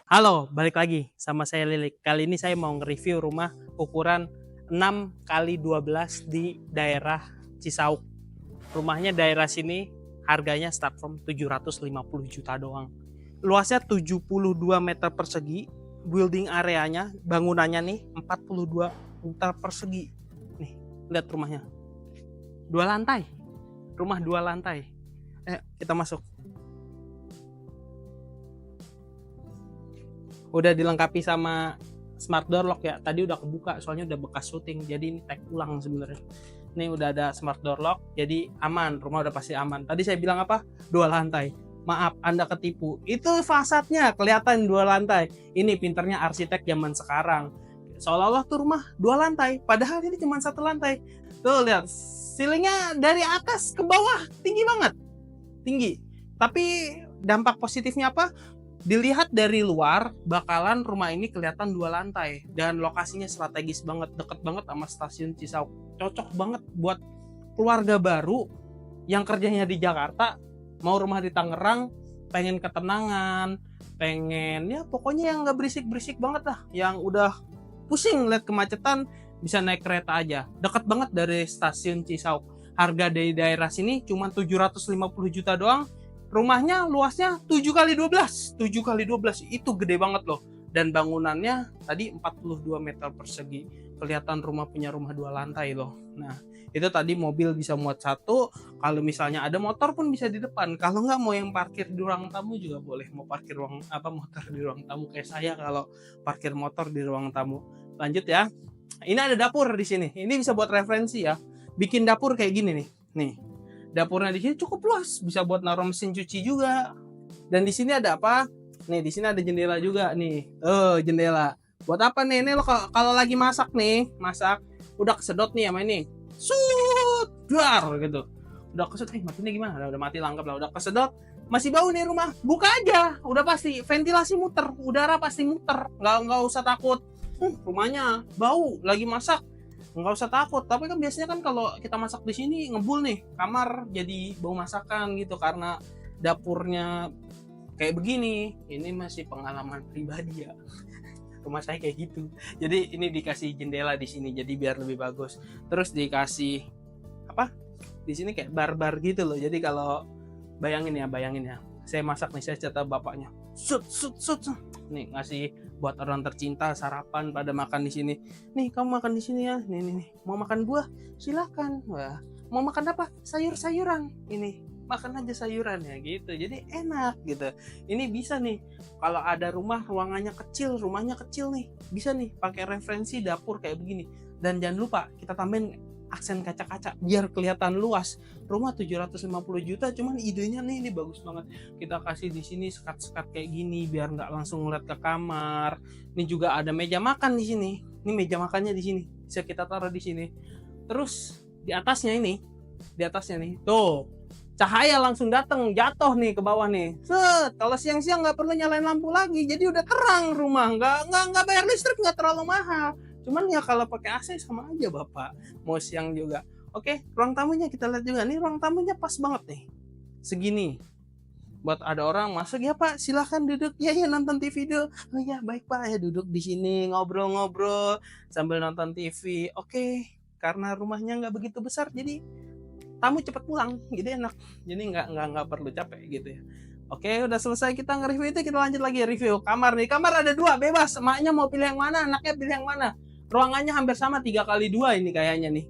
Halo, balik lagi sama saya Lilik. Kali ini saya mau nge-review rumah ukuran 6 kali 12 di daerah Cisauk. Rumahnya daerah sini harganya start from 750 juta doang. Luasnya 72 meter persegi, building areanya, bangunannya nih 42 meter persegi. Nih, lihat rumahnya. Dua lantai. Rumah dua lantai. Kita masuk. Udah dilengkapi sama smart door lock ya. Tadi udah kebuka soalnya udah bekas syuting, jadi ini tag ulang sebenarnya. Ini udah ada smart door lock, jadi aman, rumah udah pasti aman. Tadi saya bilang apa? Dua lantai. Maaf, Anda ketipu. Itu fasadnya kelihatan dua lantai. Ini pinternya arsitek zaman sekarang. Seolah-olah tuh rumah dua lantai, padahal ini cuma satu lantai. Tuh lihat, ceilingnya dari atas ke bawah tinggi banget. Tinggi. Tapi dampak positifnya apa? Dilihat dari luar, bakalan rumah ini kelihatan dua lantai dan lokasinya strategis banget, deket banget sama stasiun Cisauk. Cocok banget buat keluarga baru yang kerjanya di Jakarta, mau rumah di Tangerang, pengen ketenangan, pengen ya pokoknya yang nggak berisik-berisik banget lah, yang udah pusing lihat kemacetan, bisa naik kereta aja. Deket banget dari stasiun Cisauk. Harga dari daerah sini cuma 750 juta doang. Rumahnya luasnya 7 kali 12. 7 kali 12 itu gede banget loh. Dan bangunannya tadi 42 meter persegi. Kelihatan rumah punya rumah dua lantai loh. Nah, itu tadi mobil bisa muat satu. Kalau misalnya ada motor pun bisa di depan. Kalau nggak mau yang parkir di ruang tamu juga boleh. Mau parkir motor di ruang tamu kayak saya kalau parkir motor di ruang tamu. Lanjut ya. Ini ada dapur di sini. Ini bisa buat referensi ya. Bikin dapur kayak gini nih. Nih. Dapurnya di sini cukup luas, bisa buat naruh mesin cuci juga. Dan di sini ada apa? Nih, di sini ada jendela juga nih. Jendela. Buat apa nih? Ini lo kalau lagi masak nih, udah kesedot nih sama ini. Dar gitu. Udah kesedot, matinya gimana? Udah mati langkap lah, udah kesedot. Masih bau nih rumah. Buka aja. Udah pasti ventilasi muter, udara pasti muter. Nggak usah takut. Rumahnya bau lagi masak. Nggak usah takut. Tapi kan biasanya kan kalau kita masak di sini ngebul nih, kamar jadi bau masakan gitu karena dapurnya kayak begini. Ini masih pengalaman pribadi ya. Rumah saya kayak gitu. Jadi ini dikasih jendela di sini jadi biar lebih bagus. Terus dikasih apa? Di sini kayak bar-bar gitu loh. Jadi kalau bayangin ya. Saya masak nih, saya catat bapaknya. Sut. Nih ngasih buat orang tercinta sarapan pada makan di sini. Nih kamu makan di sini ya. Nih. Mau makan buah? Silakan. Wah, mau makan apa? Sayur-sayuran. Ini makan aja sayuran ya gitu. Jadi enak gitu. Ini bisa nih kalau ada rumah ruangannya kecil, rumahnya kecil nih, bisa nih pakai referensi dapur kayak begini. Dan jangan lupa kita tambahin aksen kaca-kaca biar kelihatan luas. Rumah 750 juta, cuman idenya nih ini bagus banget. Kita kasih di sini sekat-sekat kayak gini biar nggak langsung ngeliat ke kamar. Ini juga ada meja makan di sini. Ini meja makannya di sini. Bisa kita taruh di sini. Terus di atasnya nih, tuh cahaya langsung datang jatuh nih ke bawah nih. Kalau siang-siang nggak perlu nyalain lampu lagi, jadi udah terang rumah. Nggak bayar listrik, nggak terlalu mahal. Cuman ya kalau pakai AC sama aja bapak, mau siang juga. Oke, ruang tamunya kita lihat juga. Nih ruang tamunya pas banget nih, segini. Buat ada orang masuk ya pak, silahkan duduk. Ya nonton TV dulu. Oh ya baik pak, ya duduk di sini ngobrol-ngobrol sambil nonton TV. Oke, karena rumahnya nggak begitu besar, jadi tamu cepet pulang, jadi enak. Jadi nggak perlu capek gitu ya. Oke, udah selesai kita nge-review itu, kita lanjut lagi review kamar nih. Kamar ada dua, bebas. Emaknya mau pilih yang mana, anaknya pilih yang mana. Ruangannya hampir sama 3 kali 2 ini kayaknya nih.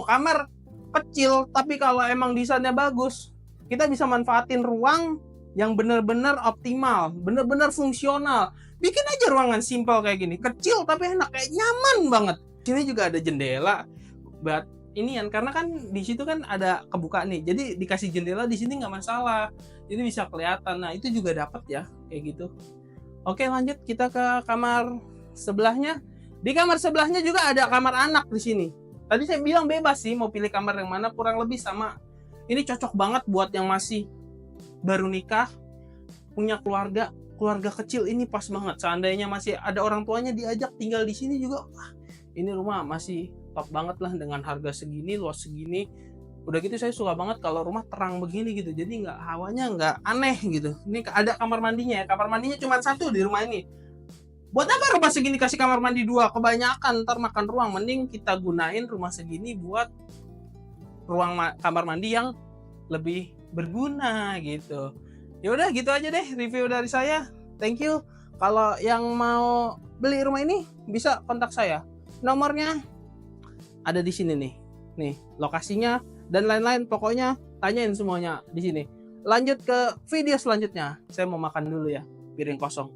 Kamar kecil tapi kalau emang desainnya bagus, kita bisa manfaatin ruang yang benar-benar optimal, benar-benar fungsional. Bikin aja ruangan simple kayak gini, kecil tapi enak, kayak nyaman banget. Sini juga ada jendela buat inian karena kan di situ kan ada kebuka nih. Jadi dikasih jendela di sini nggak masalah. Jadi bisa kelihatan. Nah, itu juga dapat ya kayak gitu. Oke, lanjut kita ke kamar sebelahnya. Di kamar sebelahnya juga ada kamar anak di sini. Tadi saya bilang bebas sih mau pilih kamar yang mana, kurang lebih sama. Ini cocok banget buat yang masih baru nikah, punya keluarga kecil, ini pas banget. Seandainya masih ada orang tuanya diajak tinggal di sini juga, wah, ini rumah masih top banget lah dengan harga segini, luas segini. Udah gitu saya suka banget kalau rumah terang begini gitu, jadi nggak hawanya nggak aneh gitu. Ini ada kamar mandinya ya, kamar mandinya cuma satu di rumah ini. Buat apa rumah segini kasih kamar mandi 2? Kebanyakan ntar makan ruang. Mending kita gunain rumah segini buat ruang kamar mandi yang lebih berguna gitu. Ya udah gitu aja deh review dari saya. Thank you. Kalau yang mau beli rumah ini bisa kontak saya. Nomornya ada di sini nih. Nih, lokasinya dan lain-lain, pokoknya tanyain semuanya di sini. Lanjut ke video selanjutnya. Saya mau makan dulu ya, piring kosong.